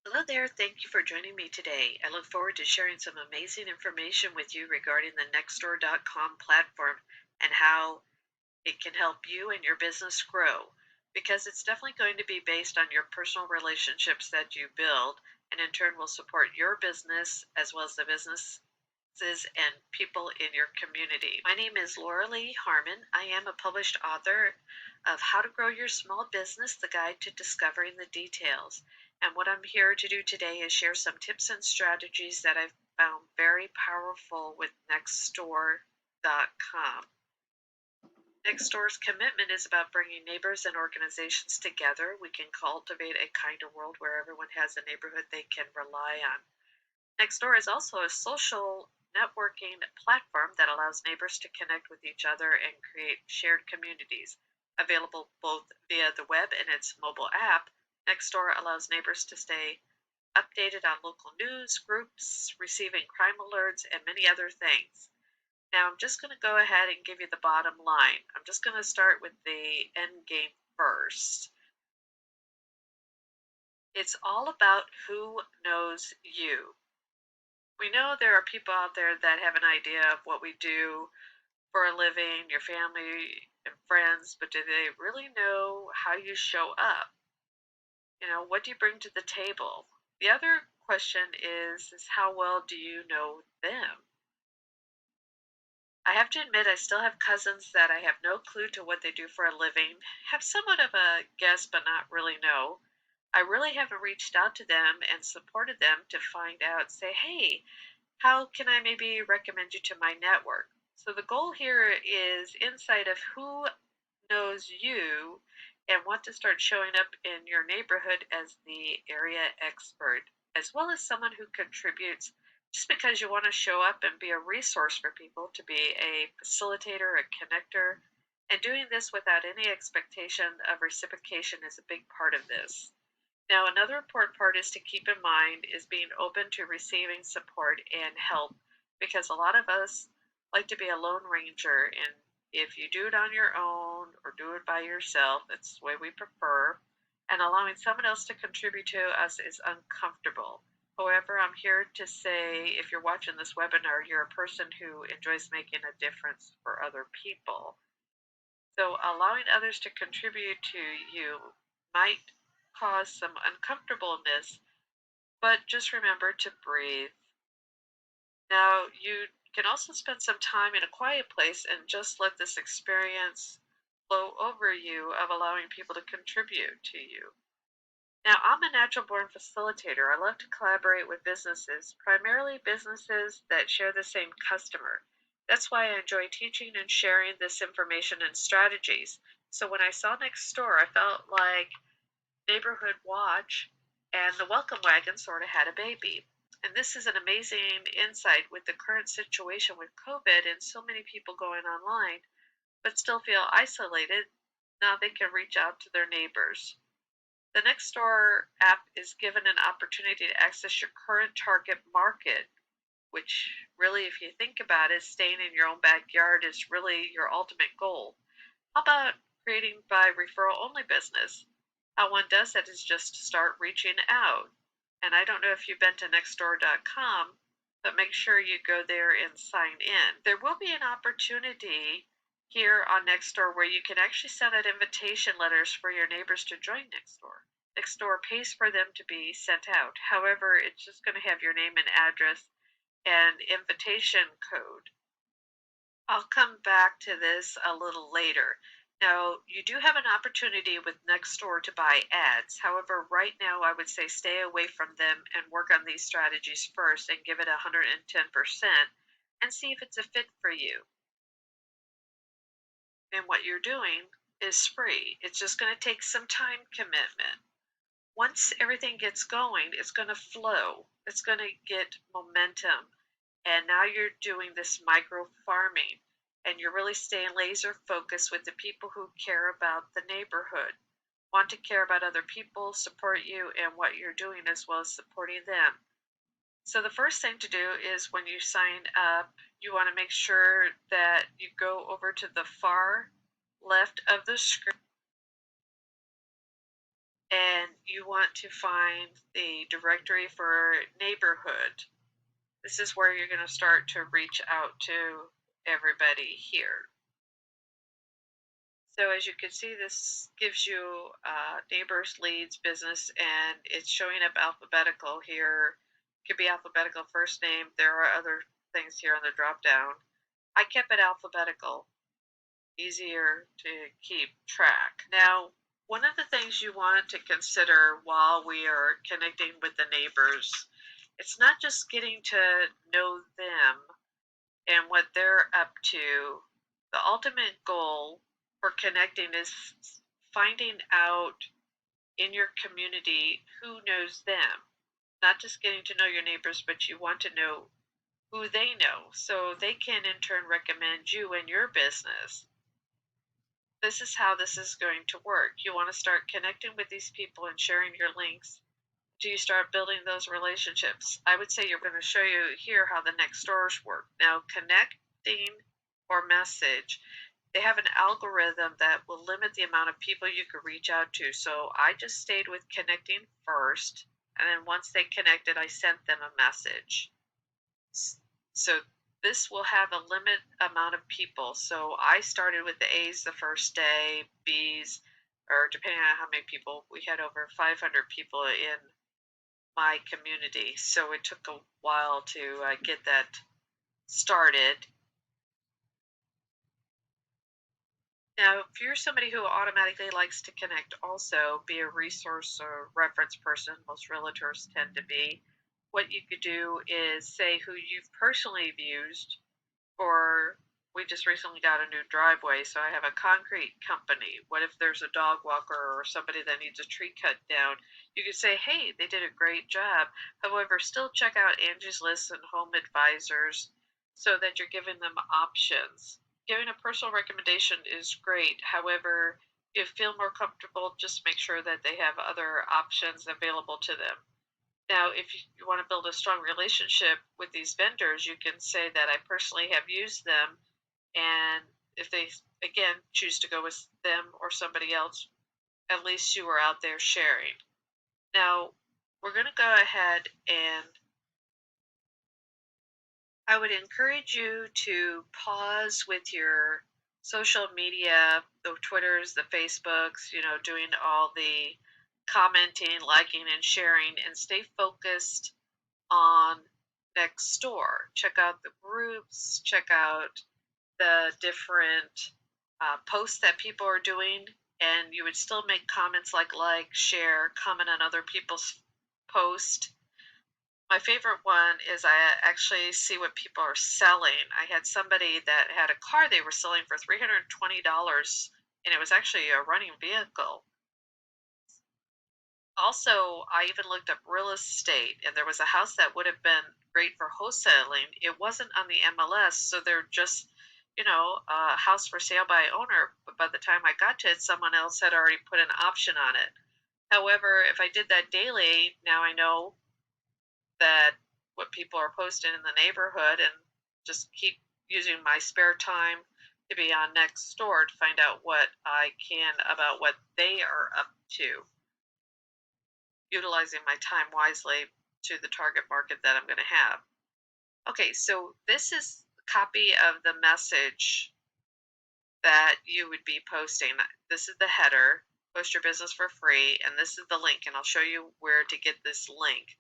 Hello there, thank you for joining me today. I look forward to sharing some amazing information with you regarding the Nextdoor.com platform and how it can help you and your business grow. Because it's definitely going to be based on your personal relationships that you build, and in turn will support your business as well as the businesses and people in your community. My name is Laura Lee Harmon. I am a published author of How to Grow Your Small Business, the Guide to Discovering the Details. And what I'm here to do today is share some tips and strategies that I've found very powerful with Nextdoor.com. Nextdoor's commitment is about bringing neighbors and organizations together. We can cultivate a kinder world where everyone has a neighborhood they can rely on. Nextdoor is also a social networking platform that allows neighbors to connect with each other and create shared communities. Available both via the web and its mobile app, Nextdoor allows neighbors to stay updated on local news, groups, receiving crime alerts, and many other things. Now, I'm just going to go ahead and give you the bottom line. I'm just going to start with the end game first. It's all about who knows you. We know there are people out there that have an idea of what we do for a living, your family and friends, but do they really know how you show up? What do you bring to the table? The other question is how well do you know them? I have to admit, I still have cousins that I have no clue to what they do for a living, have somewhat of a guess, but not really know. I really haven't reached out to them and supported them to find out, say, hey, how can I maybe recommend you to my network? So the goal here is insight of who knows you and want to start showing up in your neighborhood as the area expert, as well as someone who contributes just because you want to show up and be a resource for people, to be a facilitator, a connector, and doing this without any expectation of reciprocation is a big part of this. Now, another important part is to keep in mind is being open to receiving support and help, because a lot of us like to be a lone ranger, and if you do it on your own or do it by yourself, that's the way we prefer, and allowing someone else to contribute to us is uncomfortable. However, I'm here to say if you're watching this webinar, you're a person who enjoys making a difference for other people. So allowing others to contribute to you might cause some uncomfortableness, but just remember to breathe. Now, you can also spend some time in a quiet place and just let this experience flow over you of allowing people to contribute to you. Now, I'm a natural born facilitator. I love to collaborate with businesses, primarily businesses that share the same customer. That's why I enjoy teaching and sharing this information and strategies. So when I saw Nextdoor, I felt like Neighborhood Watch and the Welcome Wagon sort of had a baby. And this is an amazing insight with the current situation with COVID and so many people going online, but still feel isolated. Now they can reach out to their neighbors. The Nextdoor app is given an opportunity to access your current target market, which really, if you think about it, staying in your own backyard is really your ultimate goal. How about creating by referral only business? How one does that is just to start reaching out. And I don't know if you've been to nextdoor.com, but make sure you go there and sign in. There will be an opportunity here on Nextdoor where you can actually send out invitation letters for your neighbors to join Nextdoor. Nextdoor pays for them to be sent out. However, it's just going to have your name and address and invitation code. I'll come back to this a little later. Now, you do have an opportunity with Nextdoor to buy ads. However, right now I would say stay away from them and work on these strategies first and give it 110% and see if it's a fit for you. And what you're doing is free. It's just going to take some time commitment. Once everything gets going, it's going to flow. It's going to get momentum. And now you're doing this micro farming, and you're really staying laser focused with the people who care about the neighborhood, want to care about other people, support you and what you're doing, as well as supporting them. So the first thing to do is when you sign up, you want to make sure that you go over to the far left of the screen and you want to find the directory for neighborhood. This is where you're going to start to reach out to everybody here. So as you can see, this gives you neighbors, leads, business, and it's showing up alphabetical here. It could be alphabetical first name. There are other things here on the drop down. I kept it alphabetical, easier to keep track. Now, one of the things you want to consider while we are connecting with the neighbors, it's not just getting to know them and what they're up to. The ultimate goal for connecting is finding out in your community who knows them. Not just getting to know your neighbors, but you want to know who they know so they can in turn recommend you and your business. This is how this is going to work. You want to start connecting with these people and sharing your links. Do you start building those relationships? I would say you're going to show you here how the Nextdoors work. Now, connecting or message, they have an algorithm that will limit the amount of people you could reach out to. So I just stayed with connecting first, and then once they connected, I sent them a message. So this will have a limit amount of people. So I started with the A's the first day, B's, or depending on how many people, we had over 500 people in my community. So it took a while to get that started. Now, if you're somebody who automatically likes to connect, also be a resource or reference person, most realtors tend to be, what you could do is say who you've personally used. Or we just recently got a new driveway, so I have a concrete company. What if there's a dog walker or somebody that needs a tree cut down? You could say, hey, they did a great job. However, still check out Angie's List and Home Advisors so that you're giving them options. Giving a personal recommendation is great. However, if you feel more comfortable, just make sure that they have other options available to them. Now, if you want to build a strong relationship with these vendors, you can say that I personally have used them, and if they, again, choose to go with them or somebody else, at least you are out there sharing. Now, we're going to go ahead and I would encourage you to pause with your social media, the Twitters, the Facebooks, doing all the commenting, liking, and sharing, and stay focused on Nextdoor. Check out the groups, check out the different posts that people are doing, and you would still make comments like, share, comment on other people's posts. My favorite one is I actually see what people are selling. I had somebody that had a car they were selling for $320, and it was actually a running vehicle. Also, I even looked up real estate, and there was a house that would have been great for wholesaling. It wasn't on the MLS, so they're just, a house for sale by owner. But by the time I got to it, someone else had already put an option on it. However, if I did that daily, now I know that what people are posting in the neighborhood, and just keep using my spare time to be on Nextdoor to find out what I can about what they are up to, utilizing my time wisely to the target market that I'm going to have. Okay, so this is a copy of the message that you would be posting. This is the header, post your business for free, and this is the link, and I'll show you where to get this link.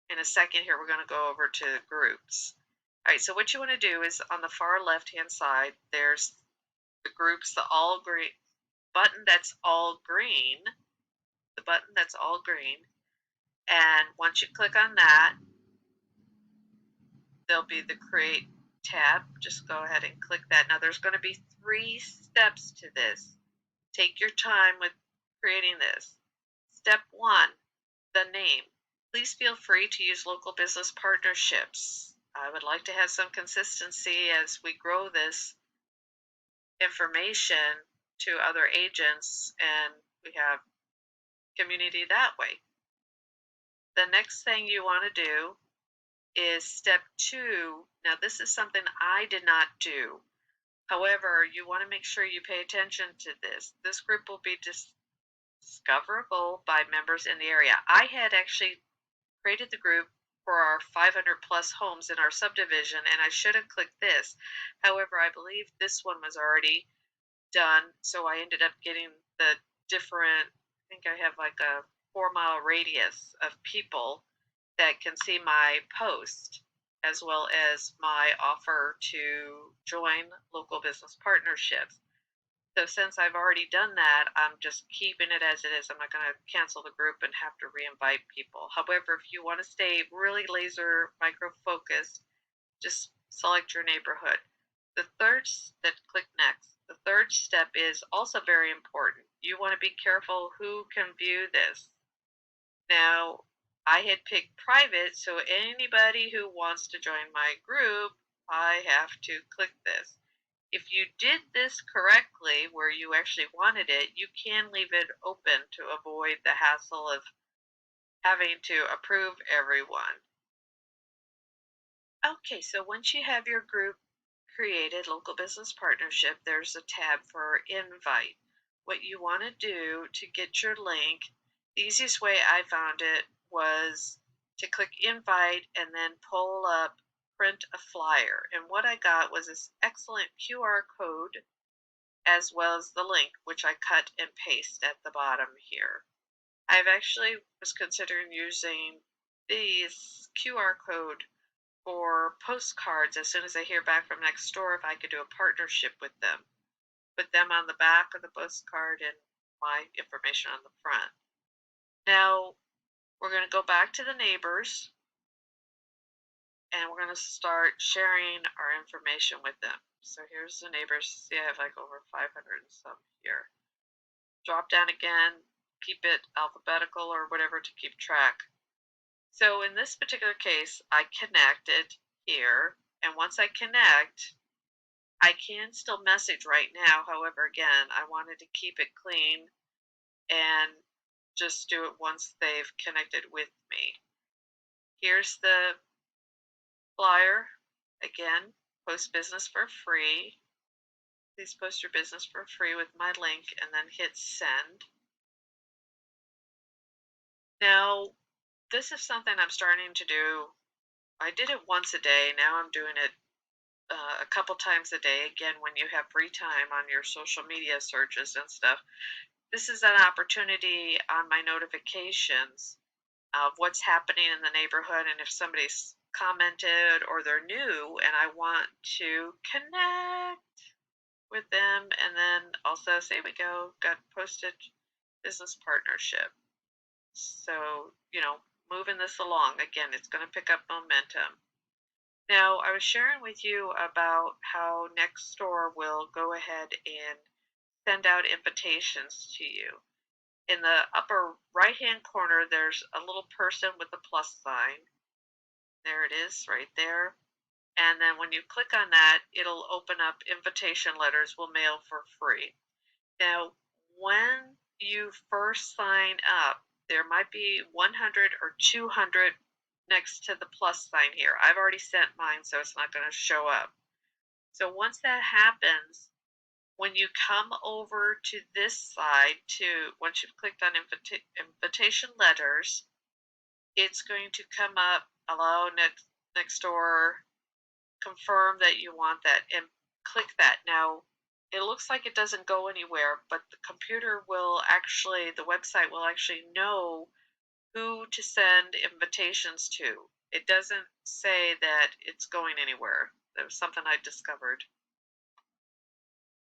In a second here, we're going to go over to groups. All right, so what you want to do is on the far left-hand side, there's the groups, the all green button that's all green, the button that's all green. And once you click on that, there'll be the Create tab. Just go ahead and click that. Now, there's going to be 3 steps to this. Take your time with creating this. Step 1, the name. Please feel free to use local business partnerships. I would like to have some consistency as we grow this information to other agents and we have community that way. The next thing you want to do is step 2. Now, this is something I did not do. However, you want to make sure you pay attention to this. This group will be discoverable by members in the area. I had actually created the group for our 500 plus homes in our subdivision, and I should have clicked this. However, I believe this one was already done, so I ended up getting the different, I think I have like a 4 mile radius of people that can see my post, as well as my offer to join local business partnerships. So since I've already done that, I'm just keeping it as it is. I'm not going to cancel the group and have to re-invite people. However, if you want to stay really laser micro focused, just select your neighborhood. Click next. The third step is also very important. You want to be careful who can view this. Now, I had picked private, so anybody who wants to join my group, I have to click this. If you did this correctly, where you actually wanted it, you can leave it open to avoid the hassle of having to approve everyone. Okay, so once you have your group created, local business partnership, there's a tab for invite. What you want to do to get your link, the easiest way I found it was to click invite and then pull up print a flyer. And what I got was this excellent QR code as well as the link, which I cut and paste at the bottom here. I've actually was considering using this QR code for postcards as soon as I hear back from Nextdoor if I could do a partnership with them. Put them on the back of the postcard and my information on the front. Now we're going to go back to the neighbors and we're going to start sharing our information with them. So here's the neighbors. See, I have like over 500 and some here. Drop down again, keep it alphabetical or whatever to keep track. So in this particular case, I connected here, and once I connect, I can still message right now. However, again, I wanted to keep it clean and just do it once they've connected with me. Here's the flyer. Again, post business for free. Please post your business for free with my link and then hit send. Now, this is something I'm starting to do. I did it once a day. Now I'm doing it a couple times a day. Again, when you have free time on your social media searches and stuff, this is an opportunity on my notifications of what's happening in the neighborhood, and if somebody's commented or they're new and I want to connect with them, and then also say we got posted business partnership. So, moving this along, again, it's going to pick up momentum. Now, I was sharing with you about how Nextdoor will go ahead and send out invitations to you. In the upper right-hand corner, there's a little person with a plus sign. There it is, right there. And then when you click on that, it'll open up invitation letters we'll mail for free. Now, when you first sign up, there might be 100 or 200 next to the plus sign here. I've already sent mine, so it's not going to show up. So once that happens, when you come over to this side, once you've clicked on invitation letters, it's going to come up, allow Nextdoor, confirm that you want that, and click that. Now, it looks like it doesn't go anywhere, but the website will actually know who to send invitations to. It doesn't say that it's going anywhere. That was something I discovered.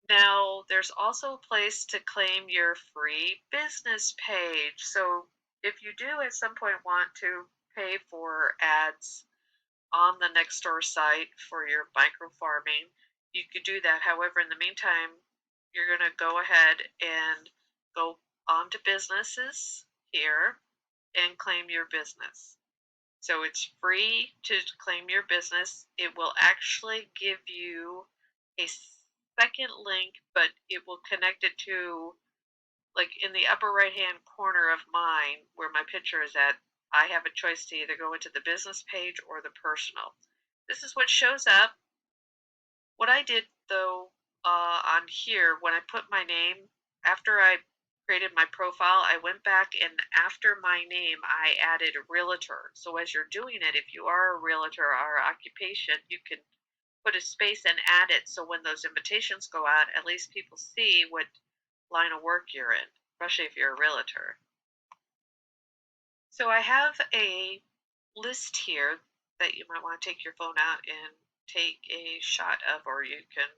Now, there's also a place to claim your free business page. So if you do at some point want to pay for ads on the Nextdoor site for your micro farming, you could do that. However, in the meantime, you're going to go ahead and go on to businesses here and claim your business. So it's free to claim your business. It will actually give you a second link, but it will connect it to, like in the upper right hand corner of mine where my picture is at, I have a choice to either go into the business page or the personal. This is what shows up. What I did though on here, when I put my name, after I created my profile, I went back and after my name, I added a realtor. So as you're doing it, if you are a realtor or occupation, you can put a space and add it. So when those invitations go out, at least people see what line of work you're in, especially if you're a realtor. So I have a list here that you might want to take your phone out and take a shot of, or you can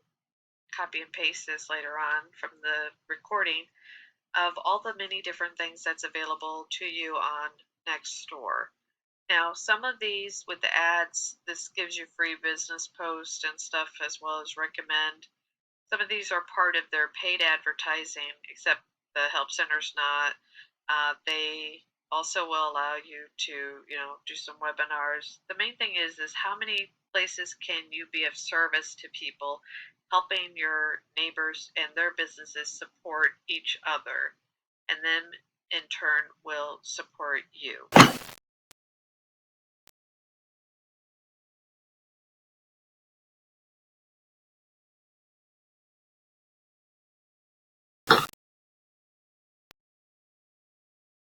copy and paste this later on from the recording of all the many different things that's available to you on Nextdoor. Now, some of these with the ads, this gives you free business posts and stuff as well as recommend. Some of these are part of their paid advertising, except the help center's not. They also will allow you to, do some webinars. The main thing is how many places can you be of service to people, helping your neighbors and their businesses support each other, and then in turn will support you.